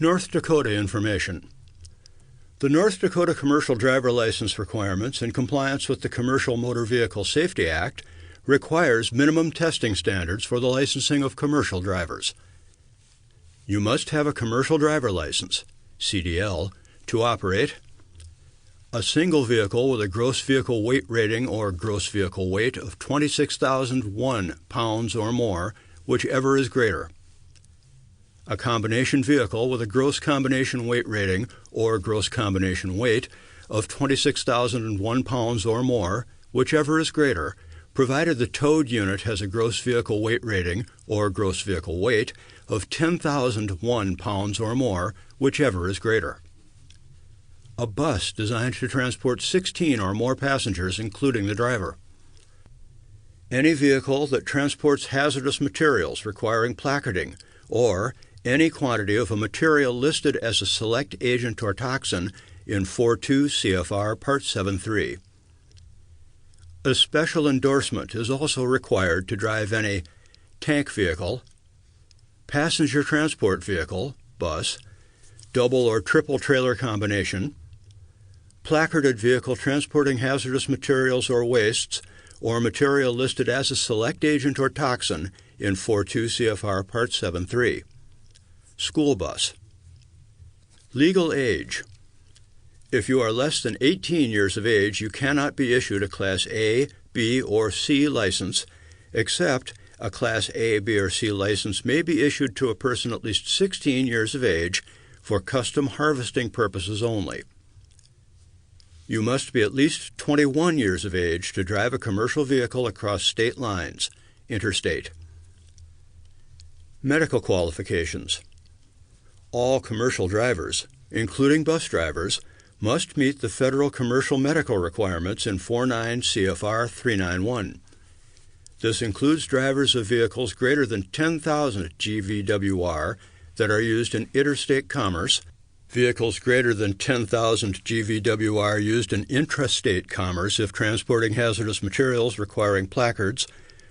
North Dakota information. The North Dakota commercial driver license requirements, in compliance with the Commercial Motor Vehicle Safety Act, requires minimum testing standards for the licensing of commercial drivers. You must have a commercial driver license, CDL, to operate a single vehicle with a gross vehicle weight rating or gross vehicle weight of 26,001 pounds or more, whichever is greater. A combination vehicle with a gross combination weight rating or gross combination weight of 26,001 pounds or more, whichever is greater, provided the towed unit has a gross vehicle weight rating or gross vehicle weight of 10,001 pounds or more, whichever is greater. A bus designed to transport 16 or more passengers, including the driver. Any vehicle that transports hazardous materials requiring placarding, or any quantity of a material listed as a select agent or toxin in 4.2 CFR Part 7.3. A special endorsement is also required to drive any tank vehicle, passenger transport vehicle, bus, double or triple trailer combination, placarded vehicle transporting hazardous materials or wastes, or material listed as a select agent or toxin in 4.2 CFR Part 7.3. School bus. Legal age. If you are less than 18 years of age, you cannot be issued a Class A, B, or C license, except a Class A, B, or C license may be issued to a person at least 16 years of age for custom harvesting purposes only. You must be at least 21 years of age to drive a commercial vehicle across state lines, interstate. Medical qualifications. All commercial drivers, including bus drivers, must meet the federal commercial medical requirements in 49 CFR 391. This includes drivers of vehicles greater than 10,000 GVWR that are used in interstate commerce, vehicles greater than 10,000 GVWR used in intrastate commerce if transporting hazardous materials requiring placards,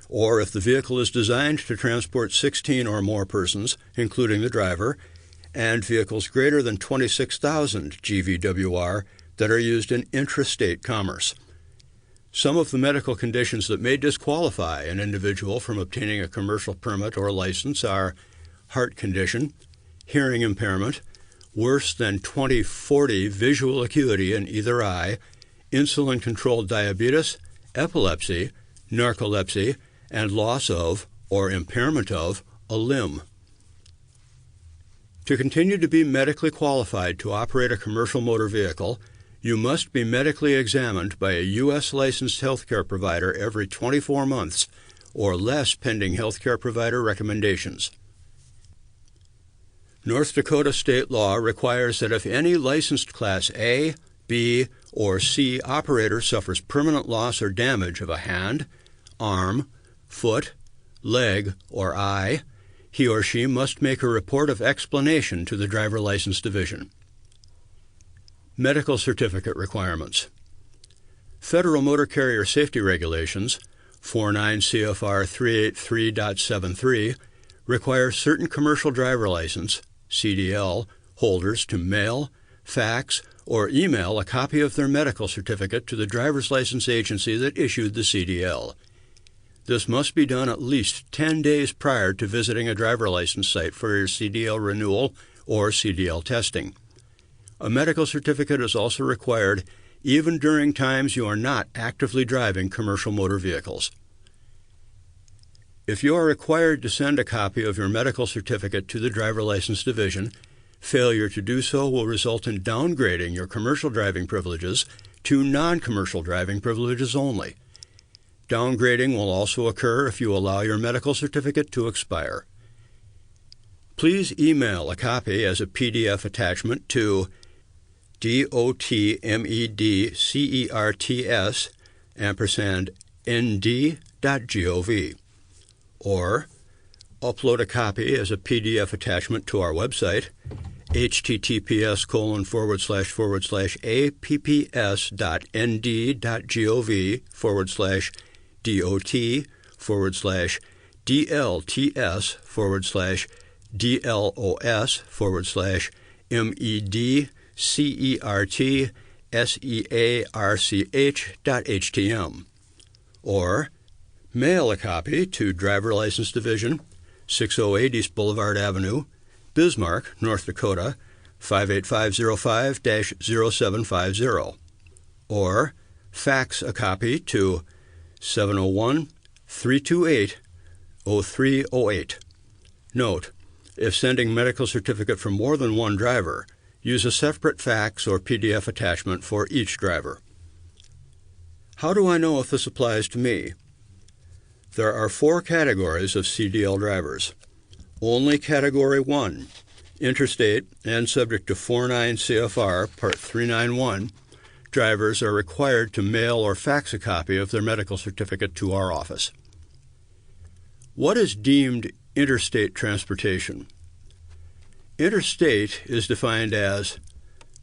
or if the vehicle is designed to transport 16 or more persons, including the driver, and vehicles greater than 26,000 GVWR that are used in intrastate commerce. Some of the medical conditions that may disqualify an individual from obtaining a commercial permit or license are heart condition, hearing impairment, worse than 20/40 visual acuity in either eye, insulin-controlled diabetes, epilepsy, narcolepsy, and loss of or impairment of a limb. To continue to be medically qualified to operate a commercial motor vehicle, you must be medically examined by a U.S. licensed healthcare provider every 24 months or less pending healthcare provider recommendations. North Dakota state law requires that if any licensed Class A, B, or C operator suffers permanent loss or damage of a hand, arm, foot, leg, or eye, he or she must make a report of explanation to the Driver License Division. Medical certificate requirements. Federal Motor Carrier Safety Regulations, 49 CFR 383.73, require certain commercial driver license, CDL, holders to mail, fax, or email a copy of their medical certificate to the driver's license agency that issued the CDL. This must be done at least 10 days prior to visiting a driver license site for your CDL renewal or CDL testing. A medical certificate is also required even during times you are not actively driving commercial motor vehicles. If you are required to send a copy of your medical certificate to the Driver License Division, failure to do so will result in downgrading your commercial driving privileges to non-commercial driving privileges only. Downgrading will also occur if you allow your medical certificate to expire. Please email a copy as a PDF attachment to dotmedcerts@nd.gov, or upload a copy as a PDF attachment to our website, https://apps.nd.gov/dot/DLTS/DLTS DLOS/MEDCERTSEARCH.htm, or mail a copy to Driver License Division, 608 East Boulevard Avenue, Bismarck, North Dakota, 58505-0750, or fax a copy to 701-328-0308. Note: if sending medical certificate for more than one driver, use a separate fax or PDF attachment for each driver. How do I know if this applies to me? There are 4 categories of CDL drivers. Only Category 1, interstate and subject to 49 CFR Part 391, drivers are required to mail or fax a copy of their medical certificate to our office. What is deemed interstate transportation? Interstate is defined as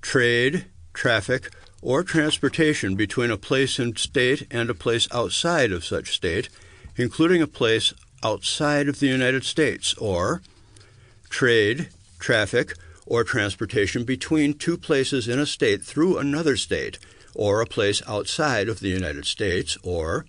trade, traffic, or transportation between a place in state and a place outside of such state, including a place outside of the United States, or trade, traffic, or transportation between 2 places in a state through another state, or a place outside of the United States, or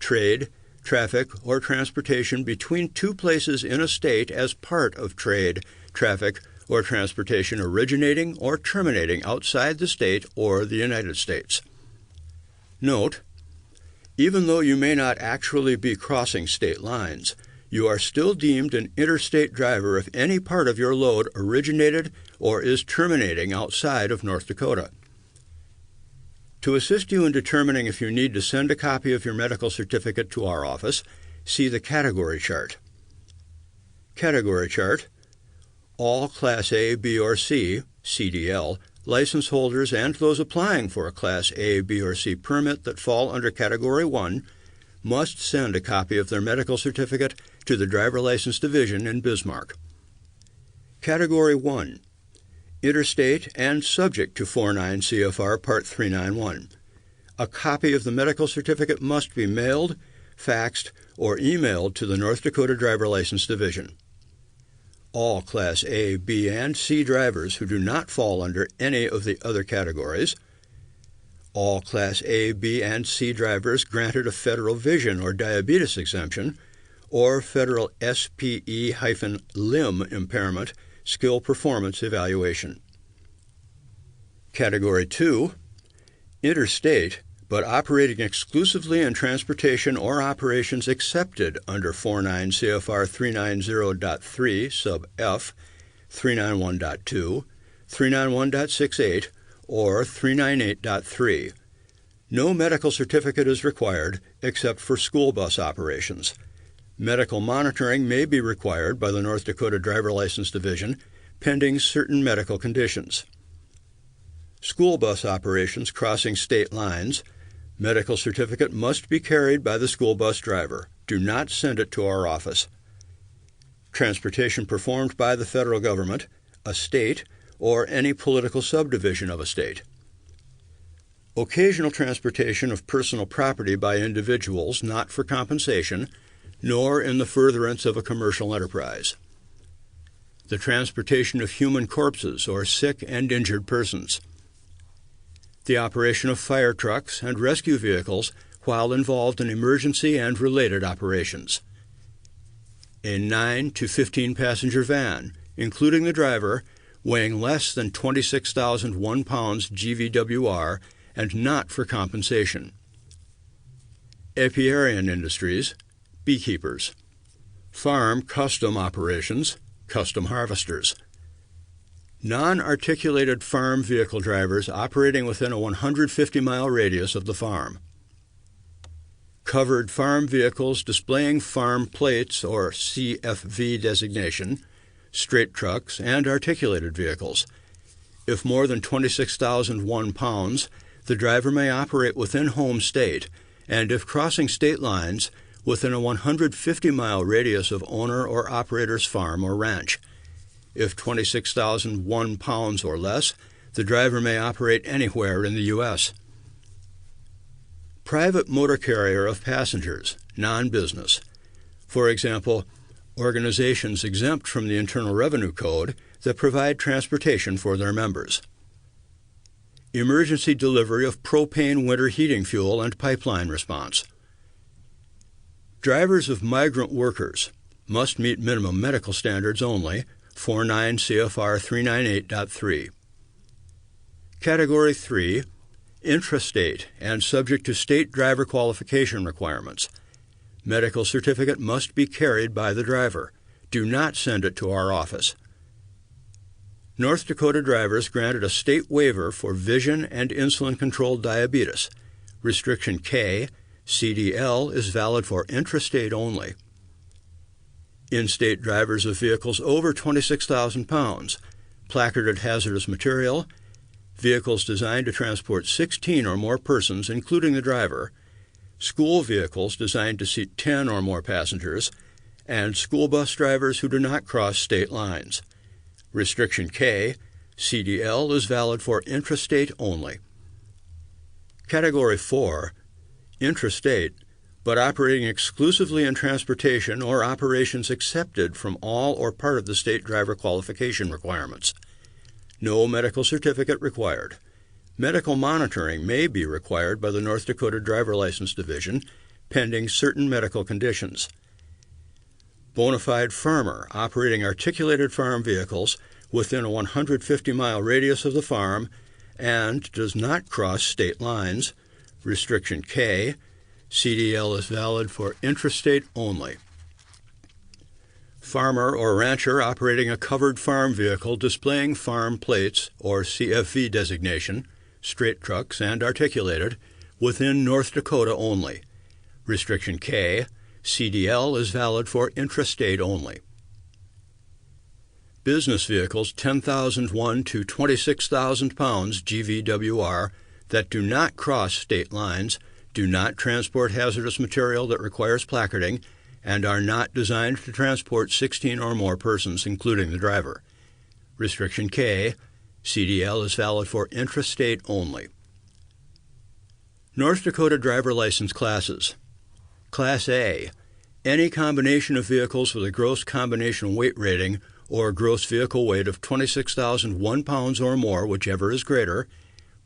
trade, traffic, or transportation between 2 places in a state as part of trade, traffic, or transportation originating or terminating outside the state or the United States. Note: even though you may not actually be crossing state lines, you are still deemed an interstate driver if any part of your load originated or is terminating outside of North Dakota. To assist you in determining if you need to send a copy of your medical certificate to our office, see the category chart. Category chart: all Class A, B, or C, CDL, license holders and those applying for a Class A, B, or C permit that fall under Category 1 must send a copy of their medical certificate to the Driver License Division in Bismarck. Category 1, interstate and subject to 49 CFR Part 391. A copy of the medical certificate must be mailed, faxed, or emailed to the North Dakota Driver License Division. All Class A, B, and C drivers who do not fall under any of the other categories. All Class A, B, and C drivers granted a federal vision or diabetes exemption or federal SPE-limb impairment skill performance evaluation. Category 2, interstate, but operating exclusively in transportation or operations accepted under 49 CFR 390.3 sub F, 391.2, 391.68, or 398.3. No medical certificate is required except for school bus operations. Medical monitoring may be required by the North Dakota Driver License Division pending certain medical conditions. School bus operations crossing state lines, medical certificate must be carried by the school bus driver. Do not send it to our office. Transportation performed by the federal government, a state, or any political subdivision of a state. Occasional transportation of personal property by individuals not for compensation, nor in the furtherance of a commercial enterprise. The transportation of human corpses or sick and injured persons. The operation of fire trucks and rescue vehicles while involved in emergency and related operations. A 9 to 15 passenger van, including the driver, weighing less than 26,001 pounds GVWR and not for compensation. Apiarian industries, beekeepers. Farm custom operations, custom harvesters. Non-articulated farm vehicle drivers operating within a 150-mile radius of the farm. Covered farm vehicles displaying farm plates or CFV designation, straight trucks, and articulated vehicles. If more than 26,001 pounds, the driver may operate within home state, and if crossing state lines, within a 150-mile radius of owner or operator's farm or ranch. If 26,001 pounds or less, the driver may operate anywhere in the U.S. Private motor carrier of passengers, non-business. For example, organizations exempt from the Internal Revenue Code that provide transportation for their members. Emergency delivery of propane winter heating fuel and pipeline response. Drivers of migrant workers must meet minimum medical standards only, 49 CFR 398.3. Category 3, intrastate and subject to state driver qualification requirements. Medical certificate must be carried by the driver. Do not send it to our office. North Dakota drivers granted a state waiver for vision and insulin-controlled diabetes. Restriction K, CDL, is valid for intrastate only. In-state drivers of vehicles over 26,000 pounds, placarded hazardous material, vehicles designed to transport 16 or more persons, including the driver, school vehicles designed to seat 10 or more passengers, and school bus drivers who do not cross state lines. Restriction K, CDL, is valid for intrastate only. Category 4, intrastate, but operating exclusively in transportation or operations accepted from all or part of the state driver qualification requirements. No medical certificate required. Medical monitoring may be required by the North Dakota Driver License Division, pending certain medical conditions. Bona fide farmer operating articulated farm vehicles within a 150-mile radius of the farm and does not cross state lines. Restriction K, CDL is valid for intrastate only. Farmer or rancher operating a covered farm vehicle displaying farm plates or CFV designation, straight trucks and articulated, within North Dakota only. Restriction K, CDL is valid for intrastate only. Business vehicles 10,001 to 26,000 pounds GVWR that do not cross state lines, do not transport hazardous material that requires placarding, and are not designed to transport 16 or more persons, including the driver. Restriction K, CDL is valid for intrastate only. North Dakota driver license classes. Class A, any combination of vehicles with a gross combination weight rating or gross vehicle weight of 26,001 pounds or more, whichever is greater,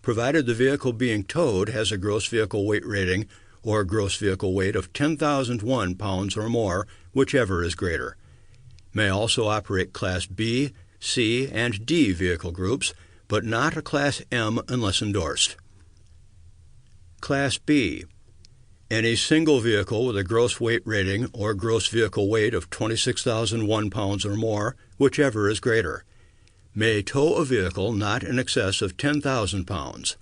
provided the vehicle being towed has a gross vehicle weight rating or gross vehicle weight of 10,001 pounds or more, whichever is greater. May also operate Class B, C, and D vehicle groups, but not a Class M unless endorsed. Class B, any single vehicle with a gross weight rating or gross vehicle weight of 26,001 pounds or more, whichever is greater. May tow a vehicle not in excess of 10,000 pounds.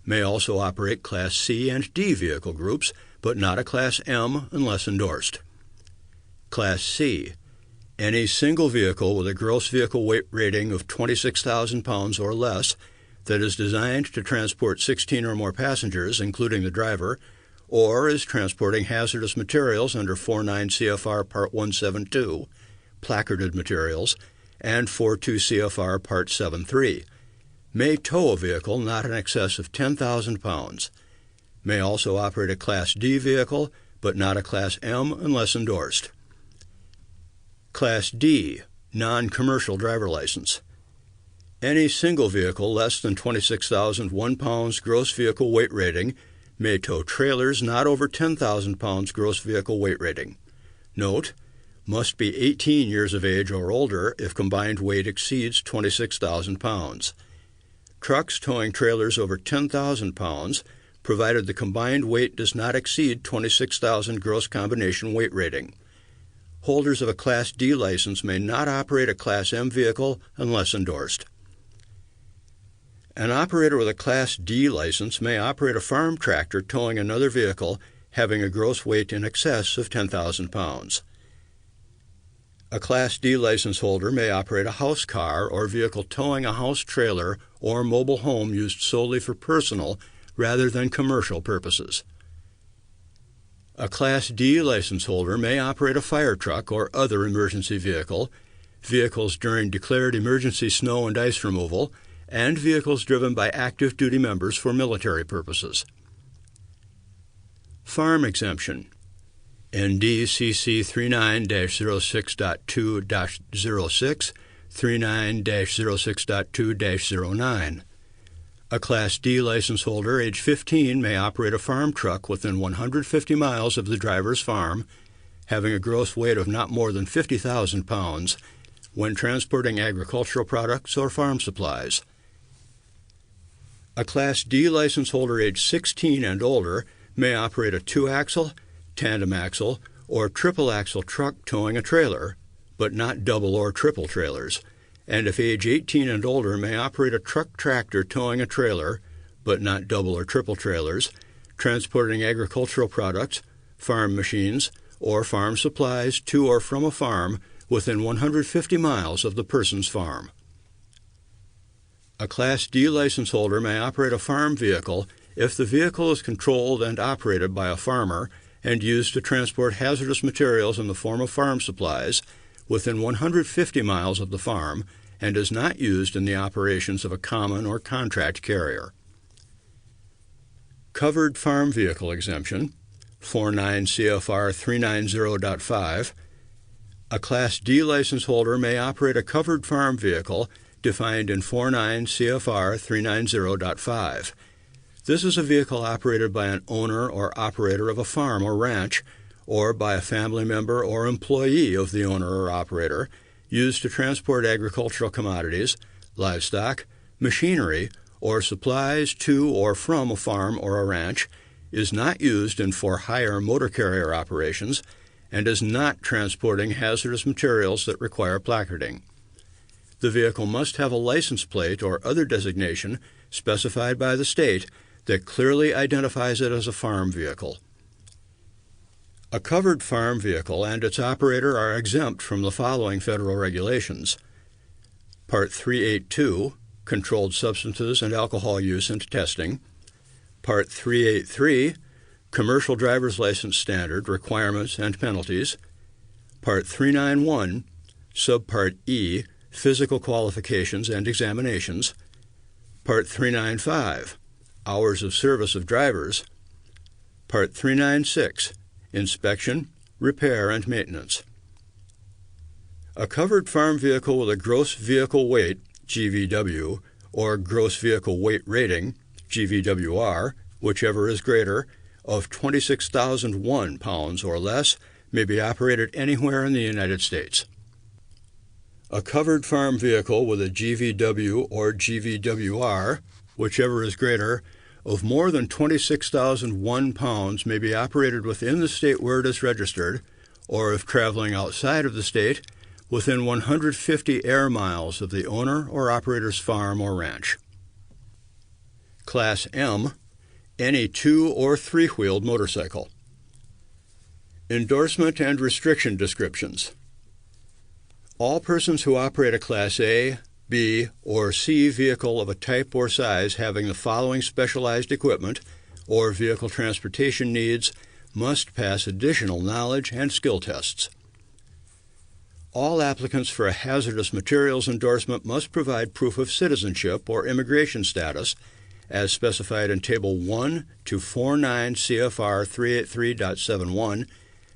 May also operate Class C and D vehicle groups, but not a Class M unless endorsed. Class C, any single vehicle with a gross vehicle weight rating of 26,000 pounds or less that is designed to transport 16 or more passengers, including the driver, or is transporting hazardous materials under 49 CFR Part 172, placarded materials, and 42 CFR Part 73, may tow a vehicle not in excess of 10,000 pounds. May also operate a Class D vehicle, but not a Class M unless endorsed. Class D, non-commercial driver license. Any single vehicle less than 26,001 pounds gross vehicle weight rating may tow trailers not over 10,000 pounds gross vehicle weight rating. Note, must be 18 years of age or older if combined weight exceeds 26,000 pounds. Trucks towing trailers over 10,000 pounds, provided the combined weight does not exceed 26,000 gross combination weight rating. Holders of a Class D license may not operate a Class M vehicle unless endorsed. An operator with a Class D license may operate a farm tractor towing another vehicle having a gross weight in excess of 10,000 pounds. A Class D license holder may operate a house car or vehicle towing a house trailer or mobile home used solely for personal rather than commercial purposes. A Class D license holder may operate a fire truck or other emergency vehicle, vehicles during declared emergency snow and ice removal, and vehicles driven by active duty members for military purposes. Farm exemption. NDCC 39-06.2-06, 39-06.2-09. A Class D license holder age 15 may operate a farm truck within 150 miles of the driver's farm, having a gross weight of not more than 50,000 pounds, when transporting agricultural products or farm supplies. A Class D license holder age 16 and older may operate a 2-axle, tandem axle, or triple axle truck towing a trailer, but not double or triple trailers, and if age 18 and older may operate a truck tractor towing a trailer, but not double or triple trailers, transporting agricultural products, farm machines, or farm supplies to or from a farm within 150 miles of the person's farm. A Class D license holder may operate a farm vehicle if the vehicle is controlled and operated by a farmer and used to transport hazardous materials in the form of farm supplies within 150 miles of the farm and is not used in the operations of a common or contract carrier. Covered Farm Vehicle Exemption, 49 CFR 390.5. A Class D license holder may operate a covered farm vehicle defined in 49 CFR 390.5. This is a vehicle operated by an owner or operator of a farm or ranch, or by a family member or employee of the owner or operator, used to transport agricultural commodities, livestock, machinery, or supplies to or from a farm or a ranch, is not used in for-hire motor carrier operations, and is not transporting hazardous materials that require placarding. The vehicle must have a license plate or other designation specified by the state that clearly identifies it as a farm vehicle. A covered farm vehicle and its operator are exempt from the following federal regulations. Part 382, Controlled Substances and Alcohol Use and Testing. Part 383, Commercial Driver's License Standard, Requirements and Penalties. Part 391, Subpart E, Physical Qualifications and Examinations. Part 395, Hours of Service of Drivers. Part 396, Inspection, Repair, and Maintenance. A covered farm vehicle with a gross vehicle weight, GVW, or gross vehicle weight rating, GVWR, whichever is greater, of 26,001 pounds or less, may be operated anywhere in the United States. A covered farm vehicle with a GVW or GVWR, whichever is greater, of more than 26,001 pounds may be operated within the state where it is registered, or if traveling outside of the state, within 150 air miles of the owner or operator's farm or ranch. Class M, any 2- or 3-wheeled motorcycle. Endorsement and restriction descriptions. All persons who operate a Class A, B, or C vehicle of a type or size having the following specialized equipment or vehicle transportation needs must pass additional knowledge and skill tests. All applicants for a hazardous materials endorsement must provide proof of citizenship or immigration status as specified in Table 1 to 49 CFR 383.71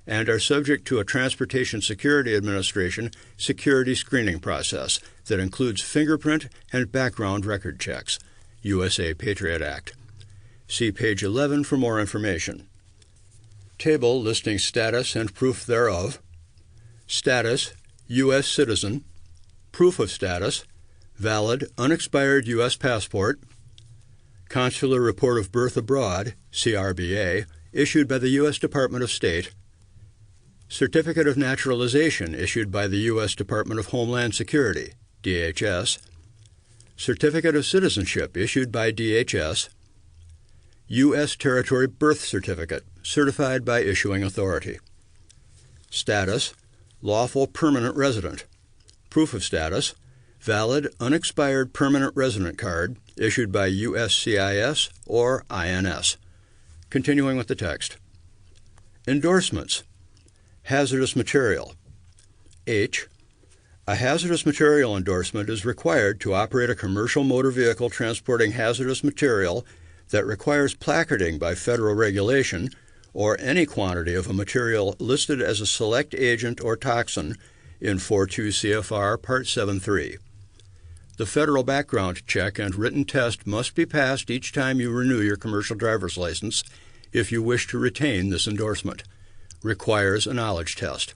and are subject to a Transportation Security Administration security screening process that includes fingerprint and background record checks. USA Patriot Act. See page 11 for more information. Table listing status and proof thereof. Status, U.S. citizen. Proof of status, valid, unexpired U.S. passport. Consular Report of Birth Abroad, CRBA, issued by the U.S. Department of State. Certificate of Naturalization issued by the U.S. Department of Homeland Security, DHS. Certificate of Citizenship issued by DHS. U.S. Territory Birth Certificate, certified by issuing authority. Status, lawful permanent resident. Proof of status, valid, unexpired permanent resident card issued by USCIS or INS. Continuing with the text. Endorsements. Hazardous material. H. A hazardous material endorsement is required to operate a commercial motor vehicle transporting hazardous material that requires placarding by federal regulation or any quantity of a material listed as a select agent or toxin in 42 CFR Part 7.3. The federal background check and written test must be passed each time you renew your commercial driver's license if you wish to retain this endorsement. Requires a knowledge test.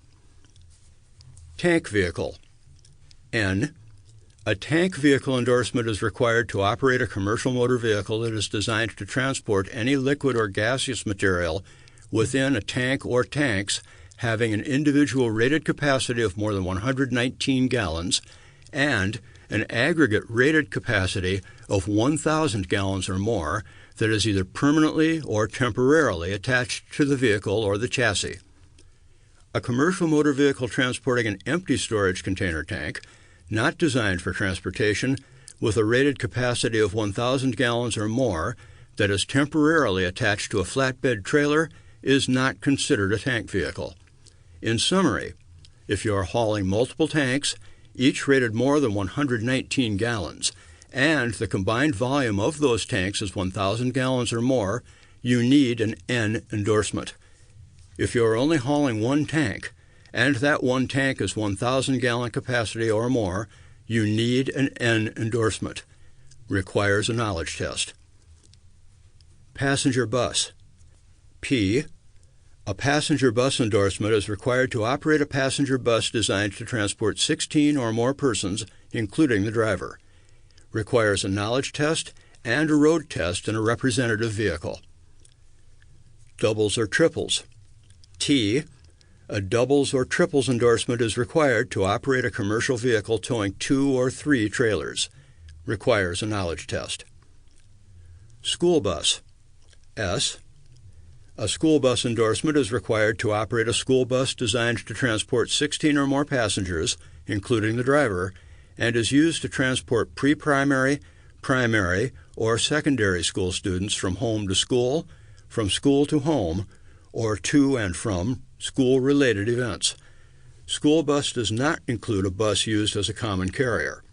Tank vehicle. N. A tank vehicle endorsement is required to operate a commercial motor vehicle that is designed to transport any liquid or gaseous material within a tank or tanks having an individual rated capacity of more than 119 gallons and an aggregate rated capacity of 1,000 gallons or more that is either permanently or temporarily attached to the vehicle or the chassis. A commercial motor vehicle transporting an empty storage container tank, not designed for transportation, with a rated capacity of 1,000 gallons or more that is temporarily attached to a flatbed trailer is not considered a tank vehicle. In summary, if you are hauling multiple tanks, each rated more than 119 gallons, and the combined volume of those tanks is 1,000 gallons or more, you need an N endorsement. If you are only hauling one tank, and that one tank is 1,000 gallon capacity or more, you need an N endorsement. Requires a knowledge test. Passenger bus. P. A passenger bus endorsement is required to operate a passenger bus designed to transport 16 or more persons, including the driver. Requires a knowledge test and a road test in a representative vehicle. Doubles or triples. T. A doubles or triples endorsement is required to operate a commercial vehicle towing 2 or 3 trailers. Requires a knowledge test. School bus. S. A school bus endorsement is required to operate a school bus designed to transport 16 or more passengers, including the driver, and is used to transport pre-primary, primary, or secondary school students from home to school, from school to home, or to and from school-related events. School bus does not include a bus used as a common carrier.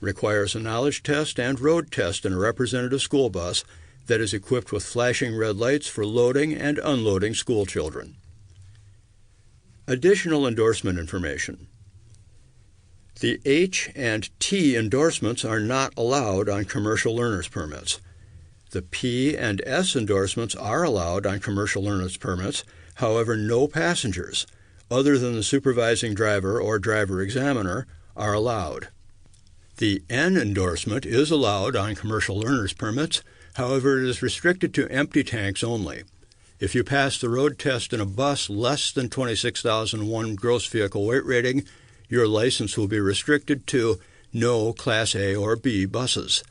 Requires a knowledge test and road test in a representative school bus that is equipped with flashing red lights for loading and unloading school children. Additional endorsement information. The H and T endorsements are not allowed on commercial learner's permits. The P and S endorsements are allowed on commercial learner's permits, however, no passengers, other than the supervising driver or driver examiner, are allowed. The N endorsement is allowed on commercial learner's permits. However, it is restricted to empty tanks only. If you pass the road test in a bus less than 26,001 gross vehicle weight rating, your license will be restricted to no Class A or B buses.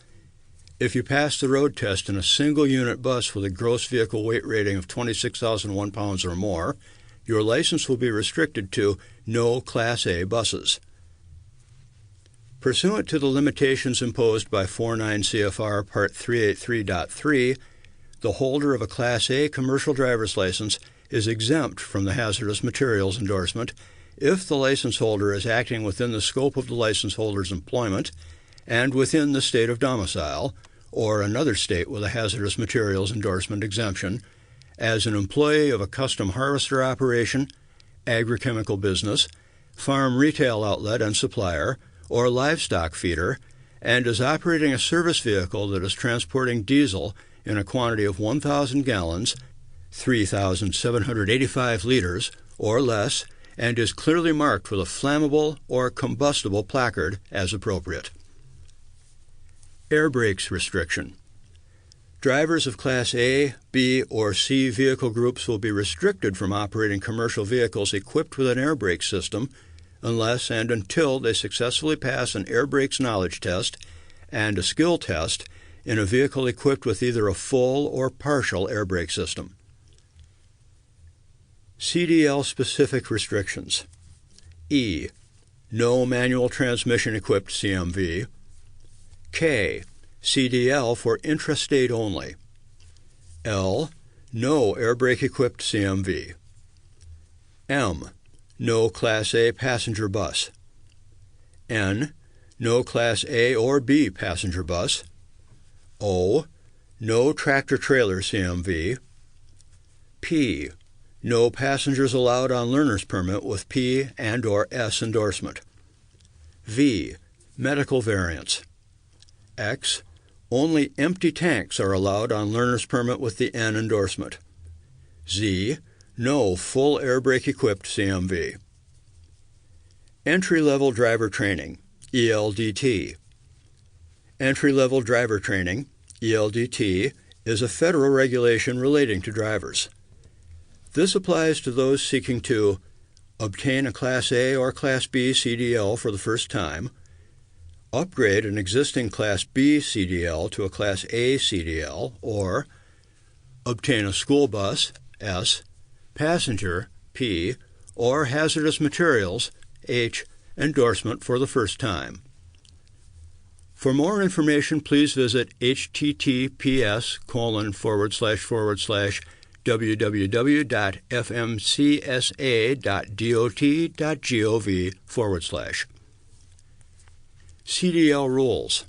If you pass the road test in a single-unit bus with a gross vehicle weight rating of 26,001 pounds or more, your license will be restricted to no Class A buses. Pursuant to the limitations imposed by 49 CFR Part 383.3, the holder of a Class A commercial driver's license is exempt from the hazardous materials endorsement if the license holder is acting within the scope of the license holder's employment and within the state of domicile, or another state with a hazardous materials endorsement exemption, as an employee of a custom harvester operation, agrochemical business, farm retail outlet and supplier, or livestock feeder, and is operating a service vehicle that is transporting diesel in a quantity of 1,000 gallons, 3,785 liters, or less, and is clearly marked with a flammable or combustible placard as appropriate. Air brakes restriction. Drivers of Class A, B, or C vehicle groups will be restricted from operating commercial vehicles equipped with an air brake system unless and until they successfully pass an air brakes knowledge test and a skill test in a vehicle equipped with either a full or partial air brake system. CDL-specific restrictions. E. No manual transmission-equipped CMV. K. CDL for intrastate only. L. No air brake-equipped CMV. M. No Class A passenger bus. N. No Class A or B passenger bus. O. No tractor-trailer CMV. P. No passengers allowed on learner's permit with P and/or S endorsement. V. Medical variants. X. Only empty tanks are allowed on learner's permit with the N endorsement. Z. No full air brake equipped CMV. Entry-level driver training, ELDT. Entry-level driver training, ELDT, is a federal regulation relating to drivers. This applies to those seeking to obtain a Class A or Class B CDL for the first time, upgrade an existing Class B CDL to a Class A CDL, or obtain a school bus, S, passenger, P, or hazardous materials, H, endorsement for the first time. For more information, please visit https://www.fmcsa.dot.gov/. CDL rules.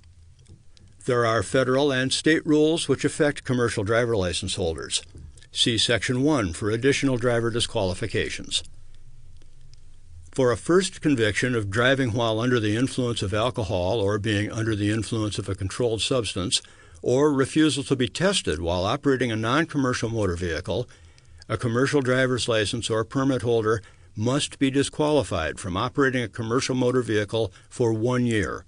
There are federal and state rules which affect commercial driver license holders. See Section 1 for additional driver disqualifications. For a first conviction of driving while under the influence of alcohol or being under the influence of a controlled substance, or refusal to be tested while operating a non-commercial motor vehicle, a commercial driver's license or permit holder must be disqualified from operating a commercial motor vehicle for 1 year.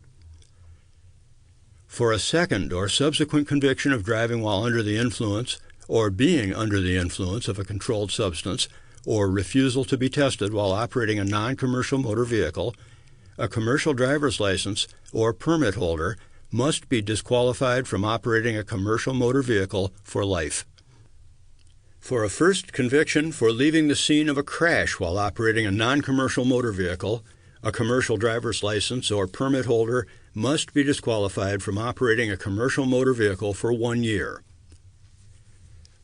For a second or subsequent conviction of driving while under the influence or being under the influence of a controlled substance, or refusal to be tested while operating a non-commercial motor vehicle, a commercial driver's license or permit holder must be disqualified from operating a commercial motor vehicle for life. For a first conviction for leaving the scene of a crash while operating a non-commercial motor vehicle, a commercial driver's license or permit holder must be disqualified from operating a commercial motor vehicle for 1 year.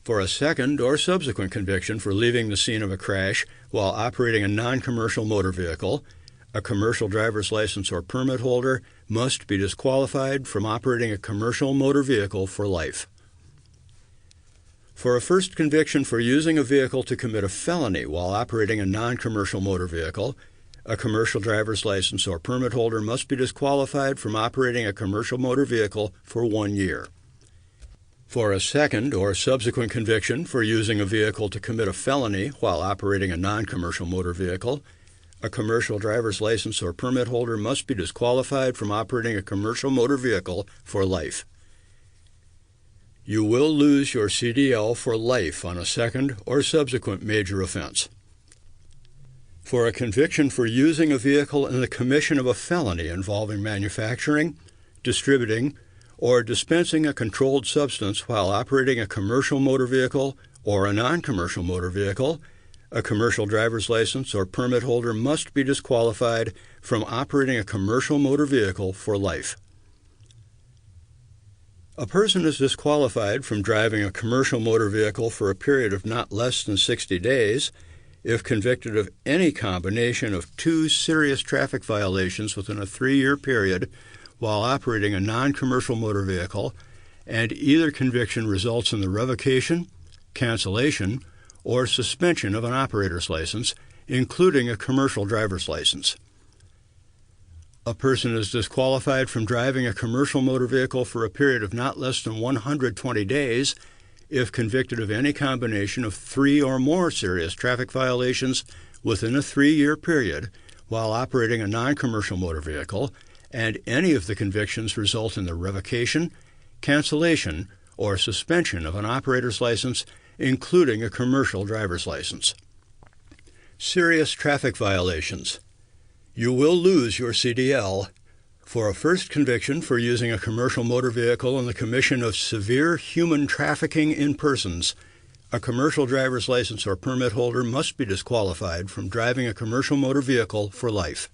For a second or subsequent conviction for leaving the scene of a crash while operating a non-commercial motor vehicle, a commercial driver's license or permit holder must be disqualified from operating a commercial motor vehicle for life. For a first conviction for using a vehicle to commit a felony while operating a non-commercial motor vehicle, a commercial driver's license or permit holder must be disqualified from operating a commercial motor vehicle for 1 year. For a second or subsequent conviction for using a vehicle to commit a felony while operating a non-commercial motor vehicle, a commercial driver's license or permit holder must be disqualified from operating a commercial motor vehicle for life. You will lose your CDL for life on a second or subsequent major offense. For a conviction for using a vehicle in the commission of a felony involving manufacturing, distributing, or dispensing a controlled substance while operating a commercial motor vehicle or a non-commercial motor vehicle, a commercial driver's license or permit holder must be disqualified from operating a commercial motor vehicle for life. A person is disqualified from driving a commercial motor vehicle for a period of not less than 60 days if convicted of any combination of 2 serious traffic violations within a 3-year period while operating a non-commercial motor vehicle, and either conviction results in the revocation, cancellation, or suspension of an operator's license, including a commercial driver's license. A person is disqualified from driving a commercial motor vehicle for a period of not less than 120 days if convicted of any combination of 3 or more serious traffic violations within a 3-year period while operating a non-commercial motor vehicle, and any of the convictions result in the revocation, cancellation, or suspension of an operator's license, including a commercial driver's license. Serious traffic violations. You will lose your CDL for a first conviction for using a commercial motor vehicle in the commission of severe human trafficking in persons. A commercial driver's license or permit holder must be disqualified from driving a commercial motor vehicle for life.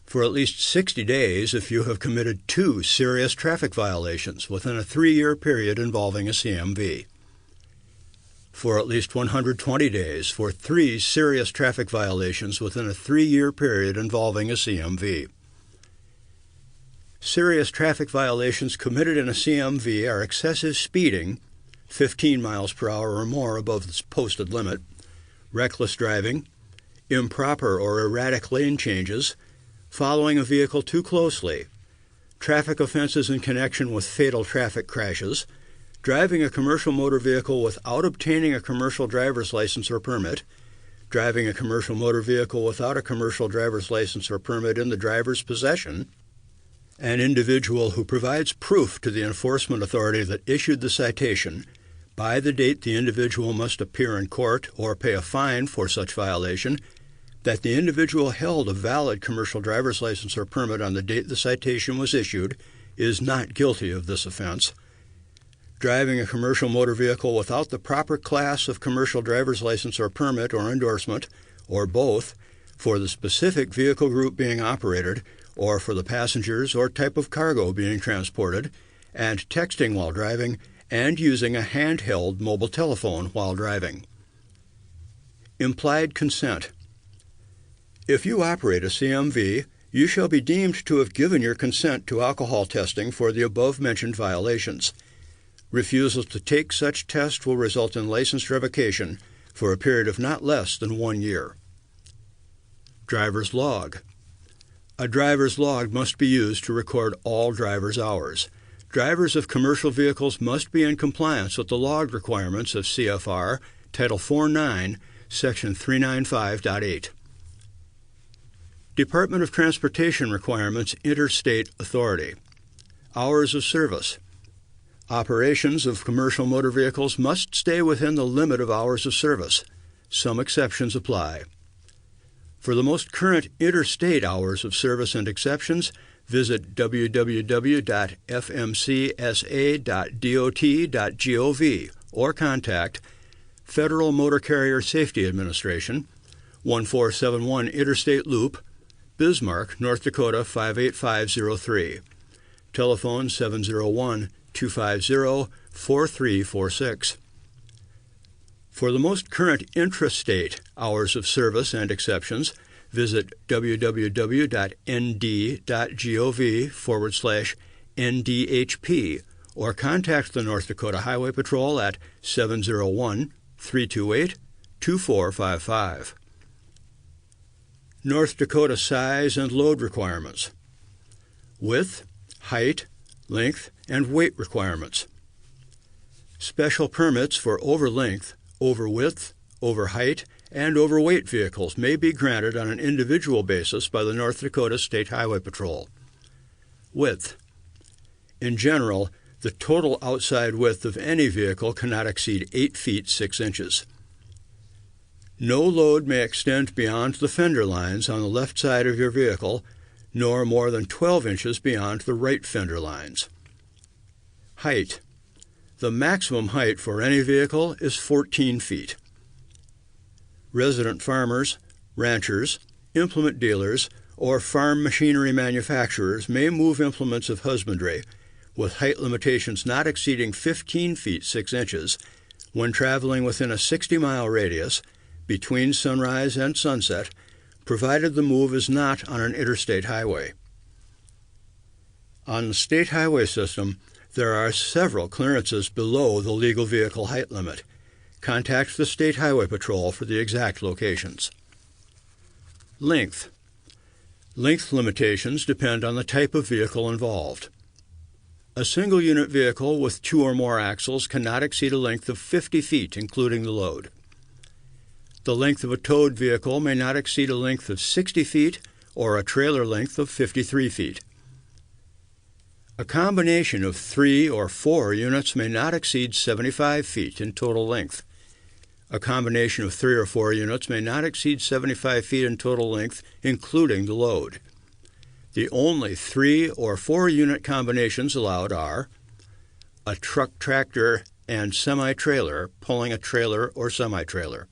For at least 60 days if you have committed 2 serious traffic violations within a 3-year period involving a CMV. For at least 120 days for 3 serious traffic violations within a 3-year period involving a CMV. Serious traffic violations committed in a CMV are excessive speeding, 15 miles per hour or more above the posted limit, reckless driving, improper or erratic lane changes, following a vehicle too closely, traffic offenses in connection with fatal traffic crashes, driving a commercial motor vehicle without obtaining a commercial driver's license or permit, driving a commercial motor vehicle without a commercial driver's license or permit in the driver's possession, an individual who provides proof to the enforcement authority that issued the citation by the date the individual must appear in court or pay a fine for such violation, that the individual held a valid commercial driver's license or permit on the date the citation was issued, is not guilty of this offense. Driving a commercial motor vehicle without the proper class of commercial driver's license or permit or endorsement, or both, for the specific vehicle group being operated, or for the passengers or type of cargo being transported, and texting while driving, and using a handheld mobile telephone while driving. Implied consent. If you operate a CMV, you shall be deemed to have given your consent to alcohol testing for the above-mentioned violations. Refusal to take such test will result in license revocation for a period of not less than 1 year. Driver's log. A driver's log must be used to record all driver's hours. Drivers of commercial vehicles must be in compliance with the log requirements of CFR Title 4.9, Section 395.8. Department of Transportation requirements interstate authority. Hours of service. Operations of commercial motor vehicles must stay within the limit of hours of service. Some exceptions apply. For the most current interstate hours of service and exceptions, visit www.fmcsa.dot.gov or contact Federal Motor Carrier Safety Administration, 1471 Interstate Loop, Bismarck, North Dakota 58503. Telephone 701-250-4346. For the most current intrastate hours of service and exceptions, visit www.nd.gov/NDHP or contact the North Dakota Highway Patrol at 701-328-2455. North Dakota size and load requirements. Width, height, length, and weight requirements. Special permits for over-length, over-width, over-height, and overweight vehicles may be granted on an individual basis by the North Dakota State Highway Patrol. Width. In general, the total outside width of any vehicle cannot exceed 8 feet 6 inches. No load may extend beyond the fender lines on the left side of your vehicle, nor more than 12 inches beyond the right fender lines. Height. The maximum height for any vehicle is 14 feet. Resident farmers, ranchers, implement dealers, or farm machinery manufacturers may move implements of husbandry with height limitations not exceeding 15 feet 6 inches when traveling within a 60-mile radius between sunrise and sunset, provided the move is not on an interstate highway. On the state highway system, there are several clearances below the legal vehicle height limit. Contact the State Highway Patrol for the exact locations. Length. Length limitations depend on the type of vehicle involved. A single-unit vehicle with 2 or more axles cannot exceed a length of 50 feet, including the load. The length of a towed vehicle may not exceed a length of 60 feet or a trailer length of 53 feet. A combination of 3 or 4 units may not exceed 75 feet in total length. A combination of 3 or 4 units may not exceed 75 feet in total length, including the load. The only 3 or 4 unit combinations allowed are a truck, tractor, and semi-trailer pulling a trailer or semi-trailer,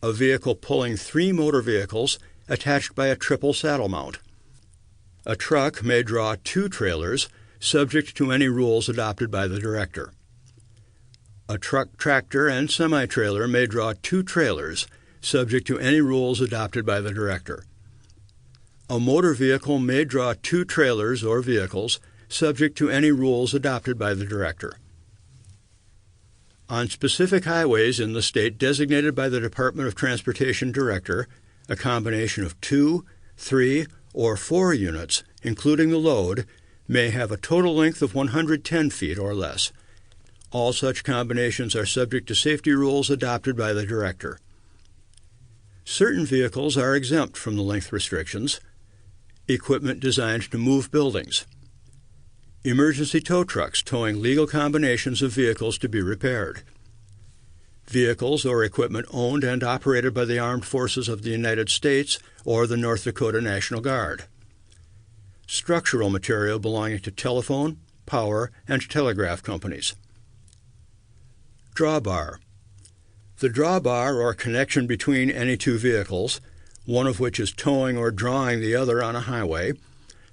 a vehicle pulling 3 motor vehicles attached by a triple saddle mount. A truck may draw 2 trailers, subject to any rules adopted by the director. A truck, tractor, and semi-trailer may draw 2 trailers, subject to any rules adopted by the director. A motor vehicle may draw 2 trailers or vehicles, subject to any rules adopted by the director. On specific highways in the state designated by the Department of Transportation Director, a combination of 2, 3, or 4 units, including the load, may have a total length of 110 feet or less. All such combinations are subject to safety rules adopted by the Director. Certain vehicles are exempt from the length restrictions. Equipment designed to move buildings. Emergency tow trucks towing legal combinations of vehicles to be repaired. Vehicles or equipment owned and operated by the Armed Forces of the United States or the North Dakota National Guard. Structural material belonging to telephone, power, and telegraph companies. Drawbar. The drawbar or connection between any two vehicles, one of which is towing or drawing the other on a highway,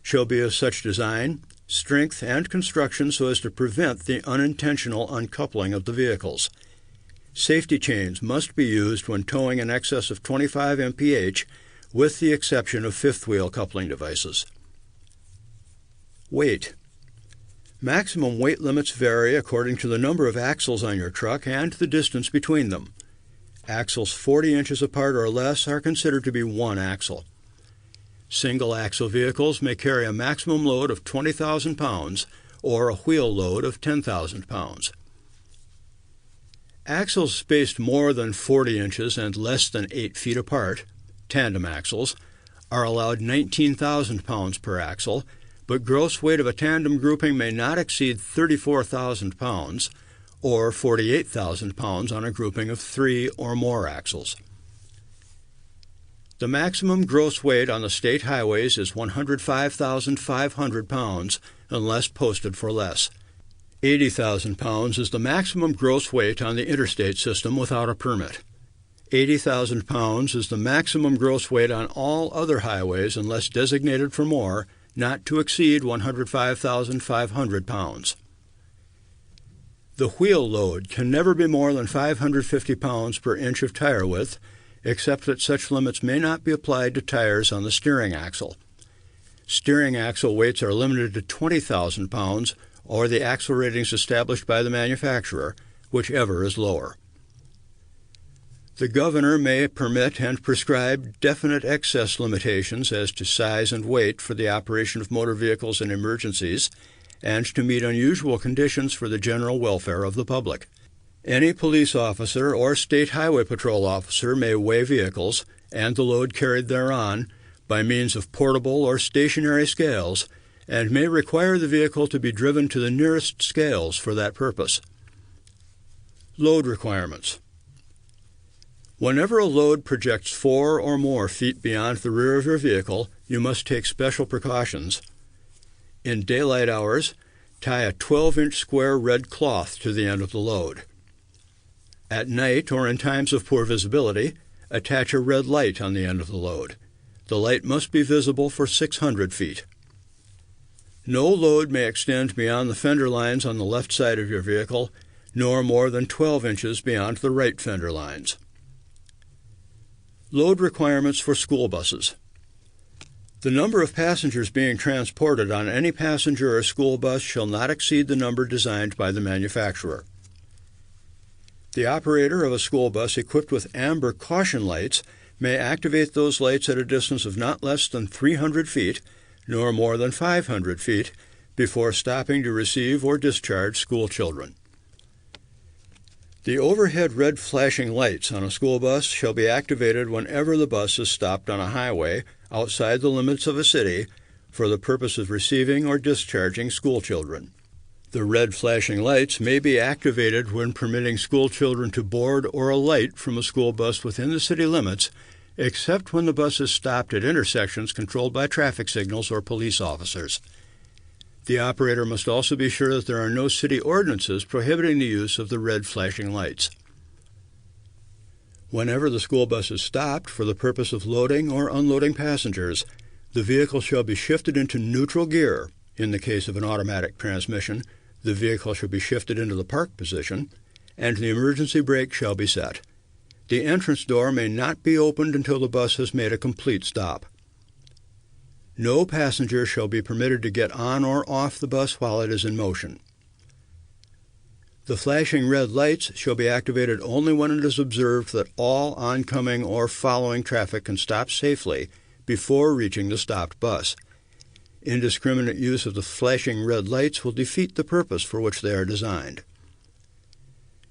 shall be of such design, strength, and construction so as to prevent the unintentional uncoupling of the vehicles. Safety chains must be used when towing in excess of 25 mph, with the exception of fifth-wheel coupling devices. Weight. Maximum weight limits vary according to the number of axles on your truck and the distance between them. Axles 40 inches apart or less are considered to be one axle. Single-axle vehicles may carry a maximum load of 20,000 pounds or a wheel load of 10,000 pounds. Axles spaced more than 40 inches and less than 8 feet apart, tandem axles, are allowed 19,000 pounds per axle, but gross weight of a tandem grouping may not exceed 34,000 pounds or 48,000 pounds on a grouping of 3 or more axles. The maximum gross weight on the state highways is 105,500 pounds unless posted for less. 80,000 pounds is the maximum gross weight on the interstate system without a permit. 80,000 pounds is the maximum gross weight on all other highways unless designated for more, not to exceed 105,500 pounds. The wheel load can never be more than 550 pounds per inch of tire width, except that such limits may not be applied to tires on the steering axle. Steering axle weights are limited to 20,000 pounds or the axle ratings established by the manufacturer, whichever is lower. The governor may permit and prescribe definite excess limitations as to size and weight for the operation of motor vehicles in emergencies and to meet unusual conditions for the general welfare of the public. Any police officer or state highway patrol officer may weigh vehicles and the load carried thereon by means of portable or stationary scales and may require the vehicle to be driven to the nearest scales for that purpose. Load requirements. Whenever a load projects 4 or more feet beyond the rear of your vehicle, you must take special precautions. In daylight hours, tie a 12-inch square red cloth to the end of the load. At night or in times of poor visibility, attach a red light on the end of the load. The light must be visible for 600 feet. No load may extend beyond the fender lines on the left side of your vehicle, nor more than 12 inches beyond the right fender lines. Load requirements for school buses. The number of passengers being transported on any passenger or school bus shall not exceed the number designed by the manufacturer. The operator of a school bus equipped with amber caution lights may activate those lights at a distance of not less than 300 feet, nor more than 500 feet, before stopping to receive or discharge school children. The overhead red flashing lights on a school bus shall be activated whenever the bus is stopped on a highway outside the limits of a city for the purpose of receiving or discharging school children. The red flashing lights may be activated when permitting school children to board or alight from a school bus within the city limits, except when the bus is stopped at intersections controlled by traffic signals or police officers. The operator must also be sure that there are no city ordinances prohibiting the use of the red flashing lights. Whenever the school bus is stopped for the purpose of loading or unloading passengers, the vehicle shall be shifted into neutral gear. In the case of an automatic transmission, the vehicle shall be shifted into the park position, and the emergency brake shall be set. The entrance door may not be opened until the bus has made a complete stop. No passenger shall be permitted to get on or off the bus while it is in motion. The flashing red lights shall be activated only when it is observed that all oncoming or following traffic can stop safely before reaching the stopped bus. Indiscriminate use of the flashing red lights will defeat the purpose for which they are designed.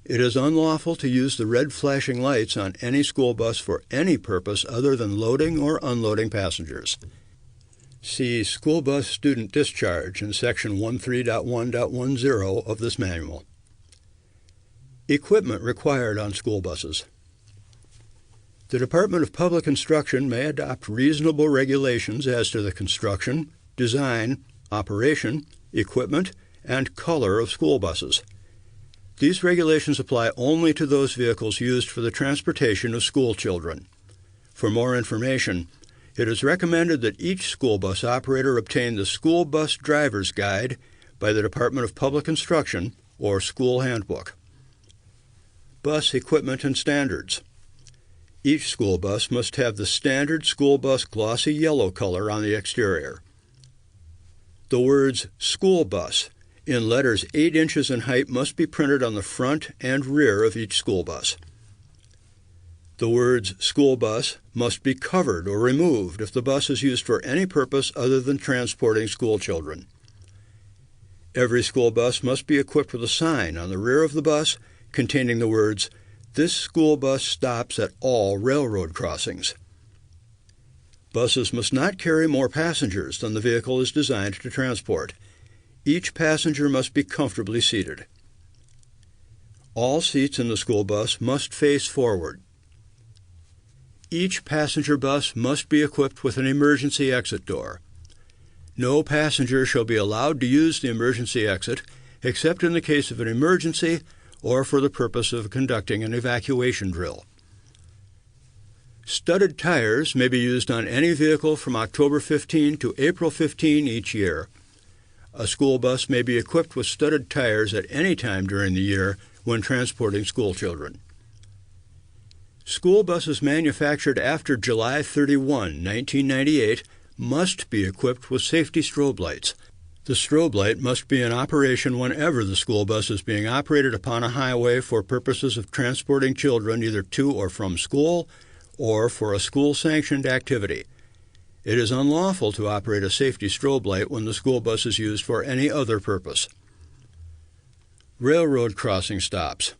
It is unlawful to use the red flashing lights on any school bus for any purpose other than loading or unloading passengers. See School Bus Student Discharge in Section 13.1.10 of this manual. Equipment required on school buses. The Department of Public Instruction may adopt reasonable regulations as to the construction, design, operation, equipment, and color of school buses. These regulations apply only to those vehicles used for the transportation of school children. For more information, it is recommended that each school bus operator obtain the School Bus Driver's Guide by the Department of Public Instruction or School Handbook. Bus equipment and standards. Each school bus must have the standard school bus glossy yellow color on the exterior. The words "school bus" in letters 8 inches in height must be printed on the front and rear of each school bus. The words "school bus" must be covered or removed if the bus is used for any purpose other than transporting school children. Every school bus must be equipped with a sign on the rear of the bus containing the words, "This school bus stops at all railroad crossings." Buses must not carry more passengers than the vehicle is designed to transport. Each passenger must be comfortably seated. All seats in the school bus must face forward. Each passenger bus must be equipped with an emergency exit door. No passenger shall be allowed to use the emergency exit except in the case of an emergency or for the purpose of conducting an evacuation drill. Studded tires may be used on any vehicle from October 15 to April 15 each year. A school bus may be equipped with studded tires at any time during the year when transporting school children. School buses manufactured after July 31, 1998 must be equipped with safety strobe lights. The strobe light must be in operation whenever the school bus is being operated upon a highway for purposes of transporting children either to or from school or for a school-sanctioned activity. It is unlawful to operate a safety strobe light when the school bus is used for any other purpose. Railroad crossing stops.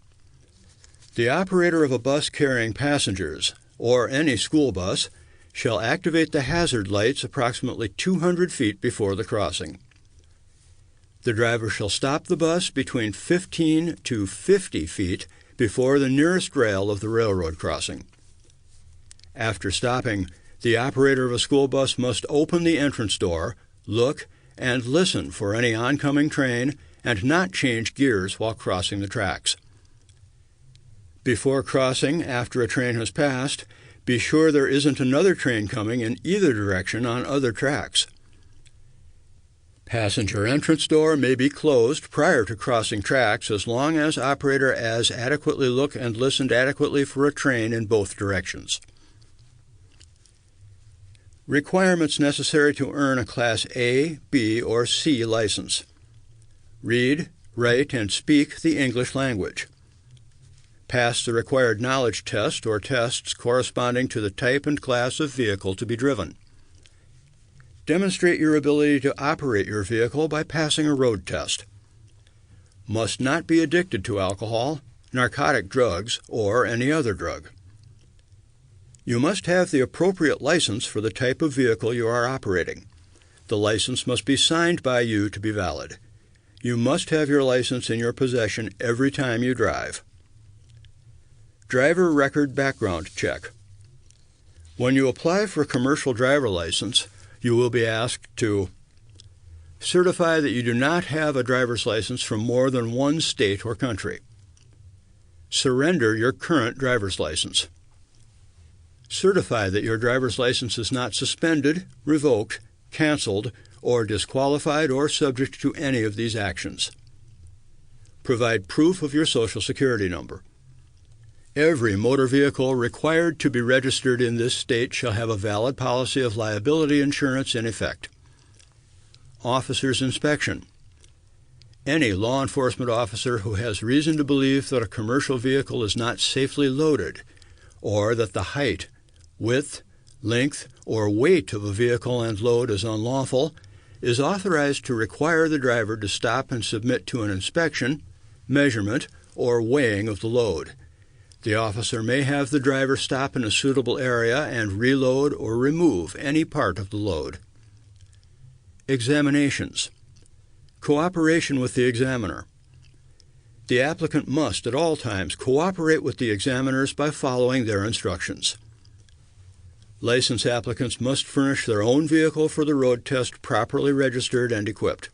The operator of a bus carrying passengers, or any school bus, shall activate the hazard lights approximately 200 feet before the crossing. The driver shall stop the bus between 15 to 50 feet before the nearest rail of the railroad crossing. After stopping, the operator of a school bus must open the entrance door, look, and listen for any oncoming train and not change gears while crossing the tracks. Before crossing, after a train has passed, be sure there isn't another train coming in either direction on other tracks. Passenger entrance door may be closed prior to crossing tracks as long as operator has adequately looked and listened adequately for a train in both directions. Requirements necessary to earn a Class A, B, or C license. Read, write, and speak the English language. Pass the required knowledge test or tests corresponding to the type and class of vehicle to be driven. Demonstrate your ability to operate your vehicle by passing a road test. Must not be addicted to alcohol, narcotic drugs, or any other drug. You must have the appropriate license for the type of vehicle you are operating. The license must be signed by you to be valid. You must have your license in your possession every time you drive. Driver record background check. When you apply for a commercial driver license, you will be asked to certify that you do not have a driver's license from more than one state or country. Surrender your current driver's license. Certify that your driver's license is not suspended, revoked, canceled, or disqualified or subject to any of these actions. Provide proof of your Social Security number. Every motor vehicle required to be registered in this state shall have a valid policy of liability insurance in effect. Officer's inspection. Any law enforcement officer who has reason to believe that a commercial vehicle is not safely loaded, or that the height, width, length, or weight of a vehicle and load is unlawful, is authorized to require the driver to stop and submit to an inspection, measurement, or weighing of the load. The officer may have the driver stop in a suitable area and reload or remove any part of the load. Examinations. Cooperation with the examiner. The applicant must at all times cooperate with the examiners by following their instructions. License applicants must furnish their own vehicle for the road test properly registered and equipped.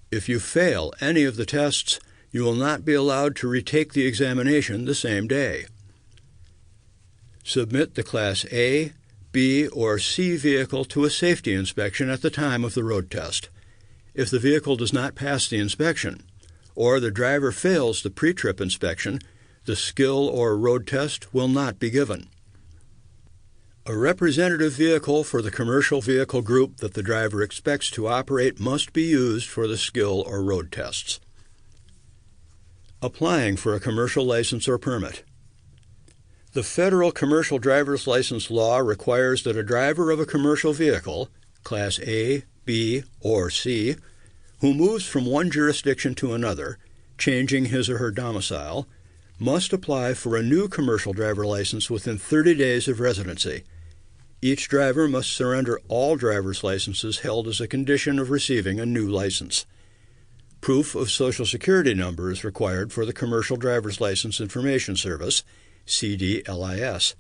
If you fail any of the tests, you will not be allowed to retake the examination the same day. Submit the Class A, B, or C vehicle to a safety inspection at the time of the road test. If the vehicle does not pass the inspection, or the driver fails the pre-trip inspection, the skill or road test will not be given. A representative vehicle for the commercial vehicle group that the driver expects to operate must be used for the skill or road tests. Applying for a commercial license or permit. The federal commercial driver's license law requires that a driver of a commercial vehicle, Class A, B, or C, who moves from one jurisdiction to another, changing his or her domicile, must apply for a new commercial driver license within 30 days of residency. Each driver must surrender all driver's licenses held as a condition of receiving a new license. Proof of Social Security number is required for the Commercial Driver's License Information Service, CDLIS,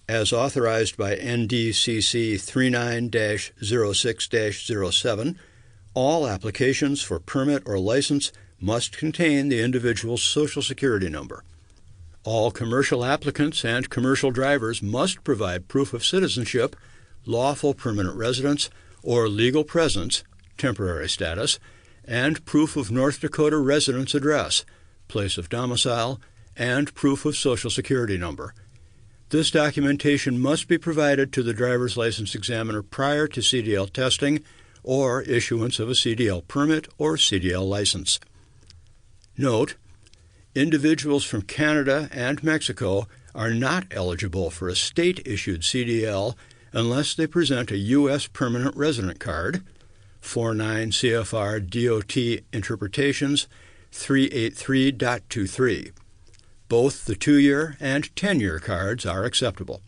as authorized by NDCC 39-06-07. All applications for permit or license must contain the individual's Social Security number. All commercial applicants and commercial drivers must provide proof of citizenship, lawful permanent residence, or legal presence, temporary status, and proof of North Dakota residence address, place of domicile, and proof of Social Security number. This documentation must be provided to the driver's license examiner prior to CDL testing or issuance of a CDL permit or CDL license. Note: individuals from Canada and Mexico are not eligible for a state-issued CDL unless they present a U.S. permanent resident card, 49 CFR DOT Interpretations 383.23. Both the 2-year and 10-year cards are acceptable.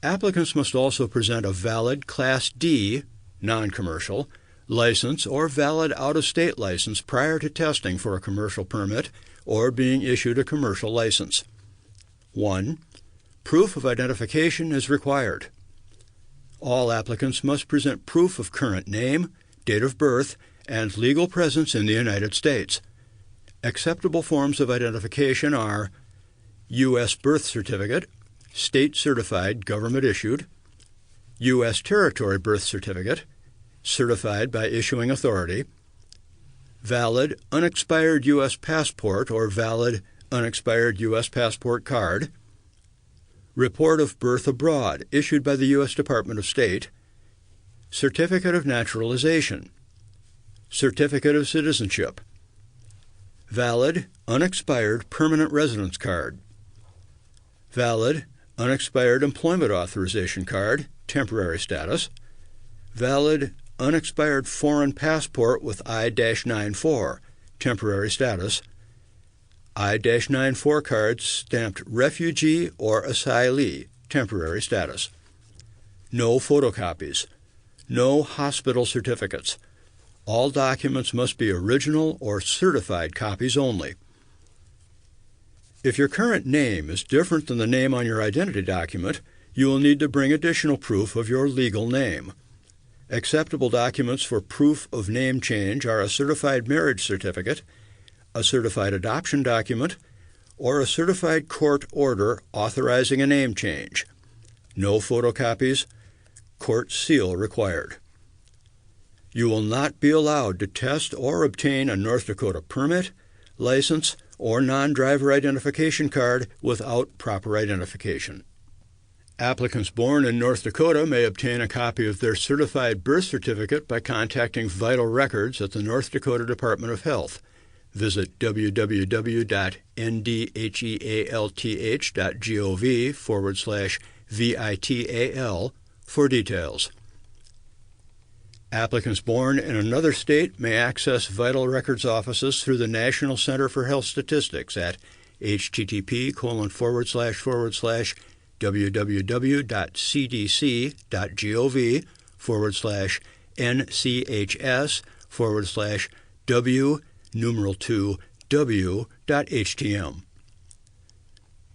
Applicants must also present a valid Class D, non-commercial, license or valid out-of-state license prior to testing for a commercial permit or being issued a commercial license. 1. Proof of identification is required. All applicants must present proof of current name, date of birth, and legal presence in the United States. Acceptable forms of identification are U.S. birth certificate, state-certified government-issued, U.S. territory birth certificate, certified by issuing authority, valid unexpired U.S. passport or valid unexpired U.S. passport card, report of birth abroad issued by the U.S. Department of State, certificate of naturalization, certificate of citizenship, valid unexpired permanent residence card, valid unexpired employment authorization card, temporary status, valid unexpired foreign passport with I-94, temporary status, I-94 cards stamped refugee or asylee, temporary status. No photocopies. No hospital certificates. All documents must be original or certified copies only. If your current name is different than the name on your identity document, you will need to bring additional proof of your legal name. Acceptable documents for proof of name change are a certified marriage certificate, a certified adoption document, or a certified court order authorizing a name change. No photocopies. Court seal required. You will not be allowed to test or obtain a North Dakota permit, license, or non-driver identification card without proper identification. Applicants born in North Dakota may obtain a copy of their certified birth certificate by contacting Vital Records at the North Dakota Department of Health. Visit www.ndhealth.gov/VITAL for details. Applicants born in another state may access Vital Records offices through the National Center for Health Statistics at http://www.cdc.gov/NCHS/W2W.htm.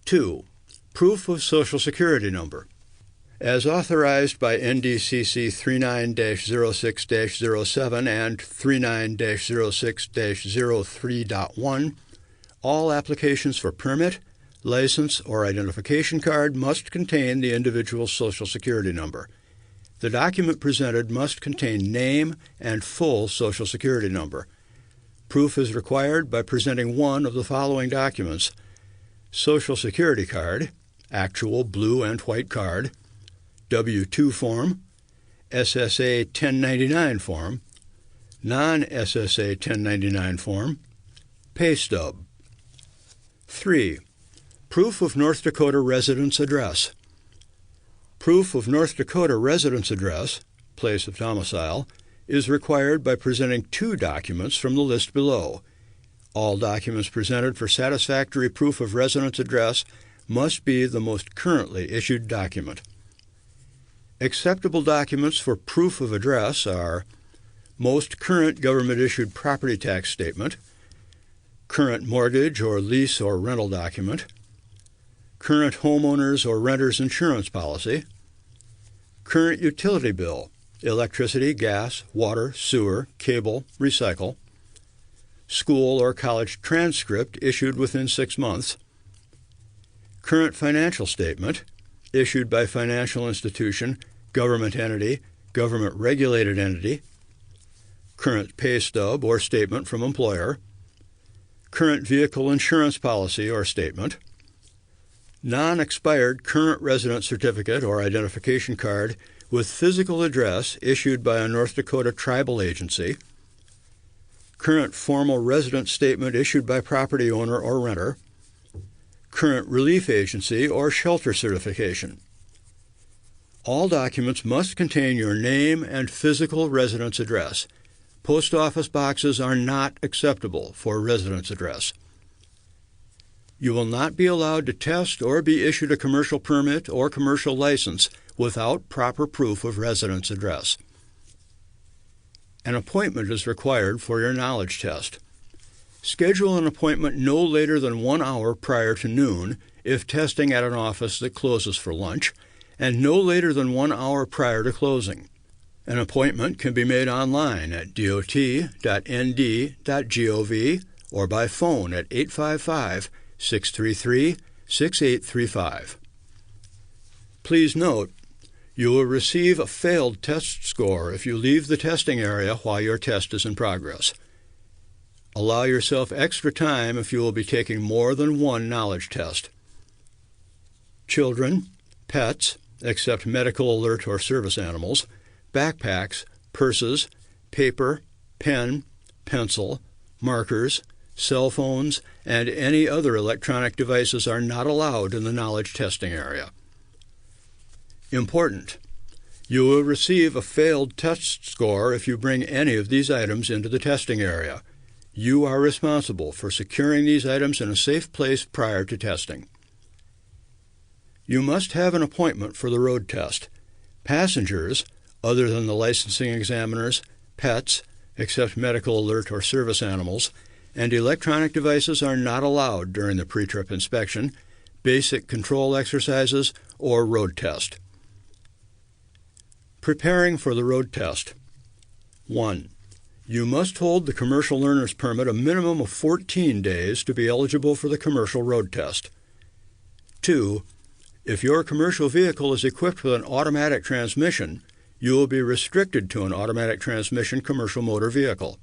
2. Proof of Social Security Number. As authorized by NDCC 39-06-07 and 39-06-03.1, all applications for permit, license, or identification card must contain the individual's Social Security number. The document presented must contain name and full Social Security number. Proof is required by presenting one of the following documents: Social Security card, actual blue and white card, W-2 form, SSA 1099 form, non-SSA 1099 form, pay stub. 3. Proof of North Dakota residence address. Proof of North Dakota residence address, place of domicile, is required by presenting two documents from the list below. All documents presented for satisfactory proof of residence address must be the most currently issued document. Acceptable documents for proof of address are most current government-issued property tax statement, current mortgage or lease or rental document, current homeowners or renters insurance policy, current utility bill, electricity, gas, water, sewer, cable, recycle, school or college transcript issued within 6 months, current financial statement issued by financial institution, government entity, government-regulated entity, current pay stub or statement from employer, current vehicle insurance policy or statement, non-expired current resident certificate or identification card with physical address issued by a North Dakota tribal agency, current formal resident statement issued by property owner or renter, current relief agency or shelter certification. All documents must contain your name and physical residence address. Post office boxes are not acceptable for residence address. You will not be allowed to test or be issued a commercial permit or commercial license without proper proof of residence address. An appointment is required for your knowledge test. Schedule an appointment no later than 1 hour prior to noon if testing at an office that closes for lunch, and no later than 1 hour prior to closing. An appointment can be made online at dot.nd.gov or by phone at 855-633-6835. Please note, you will receive a failed test score if you leave the testing area while your test is in progress. Allow yourself extra time if you will be taking more than one knowledge test. Children, pets, except medical alert or service animals, backpacks, purses, paper, pen, pencil, markers, cell phones, and any other electronic devices are not allowed in the knowledge testing area. Important: you will receive a failed test score if you bring any of these items into the testing area. You are responsible for securing these items in a safe place prior to testing. You must have an appointment for the road test. Passengers, other than the licensing examiners, pets, except medical alert or service animals, and electronic devices are not allowed during the pre-trip inspection, basic control exercises, or road test. Preparing for the road test. 1. You must hold the commercial learner's permit a minimum of 14 days to be eligible for the commercial road test. 2. If your commercial vehicle is equipped with an automatic transmission, you will be restricted to an automatic transmission commercial motor vehicle.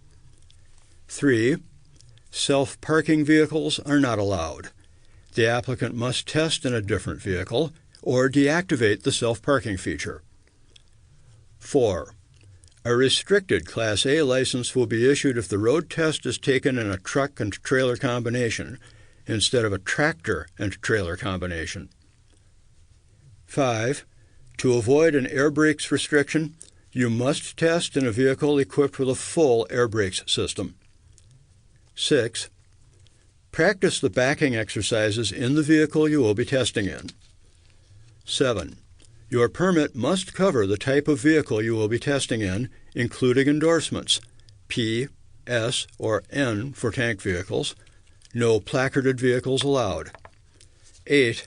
3. Self-parking vehicles are not allowed. The applicant must test in a different vehicle, or deactivate the self-parking feature. 4. A restricted Class A license will be issued if the road test is taken in a truck and trailer combination instead of a tractor and trailer combination. 5. To avoid an air brakes restriction, you must test in a vehicle equipped with a full air brakes system. 6. Practice the backing exercises in the vehicle you will be testing in. 7. Your permit must cover the type of vehicle you will be testing in, including endorsements, P, S, or N for tank vehicles. No placarded vehicles allowed. 8.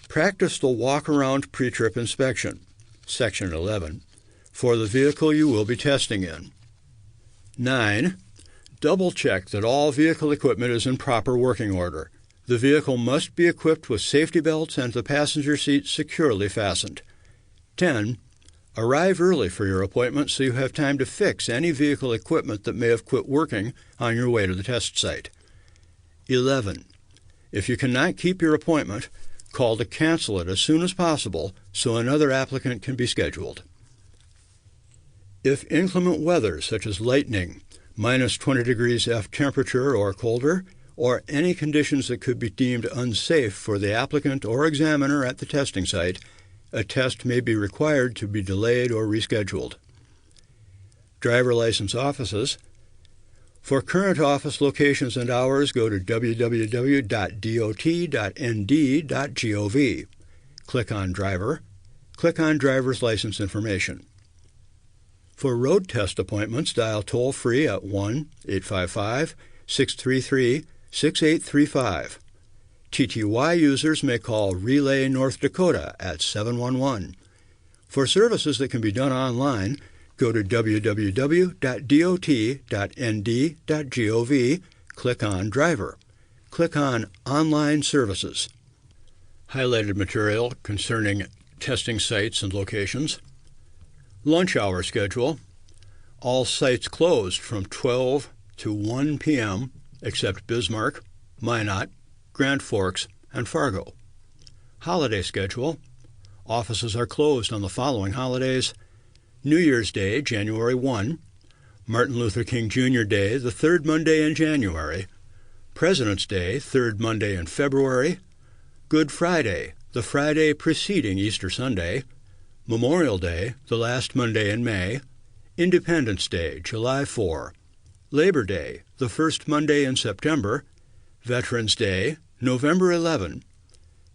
Practice the walk-around pre-trip inspection, Section 11, for the vehicle you will be testing in. 9. Double-check that all vehicle equipment is in proper working order. The vehicle must be equipped with safety belts and the passenger seat securely fastened. 10. Arrive early for your appointment so you have time to fix any vehicle equipment that may have quit working on your way to the test site. 11. If you cannot keep your appointment, call to cancel it as soon as possible so another applicant can be scheduled. If inclement weather, such as lightning, minus 20 degrees F temperature or colder, or any conditions that could be deemed unsafe for the applicant or examiner at the testing site, a test may be required to be delayed or rescheduled. Driver license offices. For current office locations and hours, go to www.dot.nd.gov. Click on Driver. Click on Driver's License Information. For road test appointments, dial toll-free at 1-855-633-6835. TTY users may call Relay North Dakota at 711. For services that can be done online, go to www.dot.nd.gov, click on Driver. Click on Online Services. Highlighted material concerning testing sites and locations. Lunch hour schedule. All sites closed from 12 to 1 p.m. except Bismarck, Minot, Grand Forks, and Fargo. Holiday schedule. Offices are closed on the following holidays: New Year's Day, January 1, Martin Luther King Jr. Day, the third Monday in January, President's Day, third Monday in February, Good Friday, the Friday preceding Easter Sunday, Memorial Day, the last Monday in May, Independence Day, July 4, Labor Day, the first Monday in September, Veterans Day, November 11,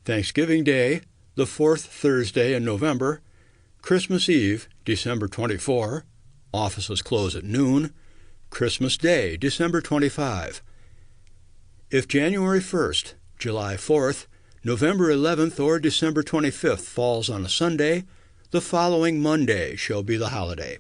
Thanksgiving Day, the fourth Thursday in November, Christmas Eve, December 24, offices close at noon, Christmas Day, December 25. If January 1st, July 4th, November 11th, or December 25th falls on a Sunday, the following Monday shall be the holiday.